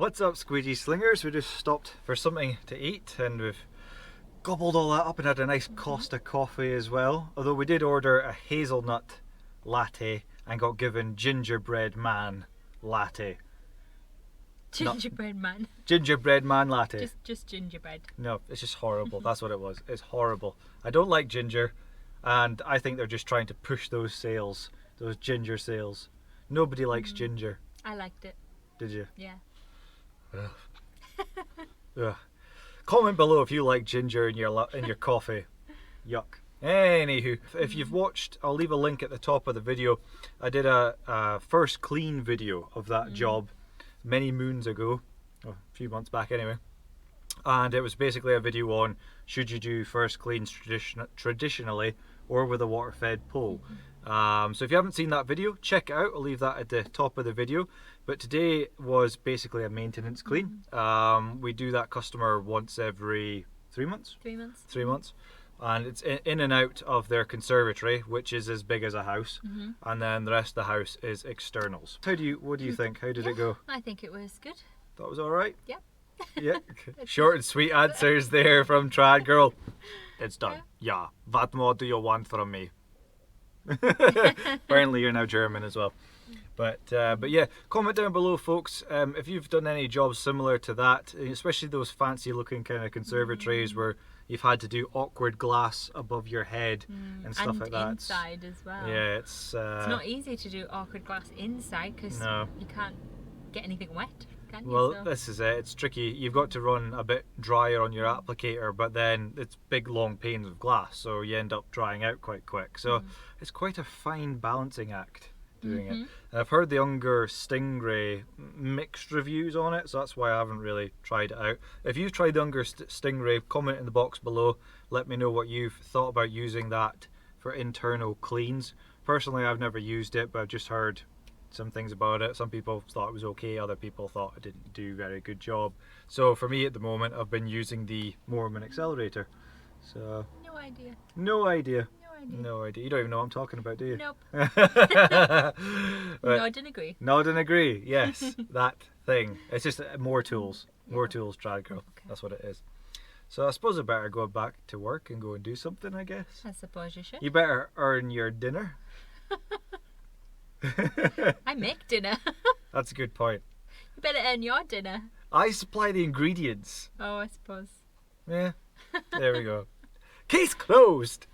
What's up, squeegee slingers? We just stopped for something to eat and we've gobbled all that up and had a nice Costa coffee as well. Although we did order a hazelnut latte and got given gingerbread man latte. Gingerbread man. Gingerbread man latte. Just gingerbread. No, it's just horrible. That's what it was. It's horrible. I don't like ginger, and I think they're just trying to push those sales, those ginger sales. Nobody likes ginger. I liked it. Did you? Yeah. Ugh. Ugh. Comment below if you like ginger in your coffee. Yuck. Anywho, if you've watched, I'll leave a link at the top of the video. I did a first clean video of that job many moons ago, a few months back anyway, and it was basically a video on should you do first cleans traditionally or with a water fed pole. So if you haven't seen that video, check it out. I'll leave that at the top of the video. But today was basically a maintenance clean. We do that customer once every 3 months. 3 months. 3 months. And it's in and out of their conservatory, which is as big as a house, and then the rest of the house is externals. What do you think? How did it go? I think it was good. That was all right. Yeah. Yeah. Short and sweet answers there from Tradgirl. It's done. Yeah. What more do you want from me? Apparently you're now German as well. But yeah, comment down below, folks, if you've done any jobs similar to that, especially those fancy looking kind of conservatories where you've had to do awkward glass above your head and stuff like that. And inside as well. Yeah, it's not easy to do awkward glass inside because you can't get anything wet, can you? Well, this is it. It's tricky. You've got to run a bit drier on your applicator, but then it's big long panes of glass, so you end up drying out quite quick. So it's quite a fine balancing act doing it. And I've heard the Unger Stingray mixed reviews on it, so that's why I haven't really tried it out. If you've tried the Unger Stingray, comment in the box below. Let me know what you've thought about using that for internal cleans. Personally, I've never used it, but I've just heard some things about it. Some people thought it was okay, other people thought it didn't do a very good job. So for me at the moment, I've been using the Mormon accelerator. So No idea. no idea. No idea. You don't even know what I'm talking about, do you? Nope. Right. Nod and agree. Nod and agree. Yes, that thing. It's just more tools. More tools, Tradgirl. Okay. That's what it is. So I suppose I better go back to work and go and do something, I guess. I suppose you should. You better earn your dinner. I make dinner. That's a good point. You better earn your dinner. I supply the ingredients. Oh, I suppose. Yeah. There we go. Case closed.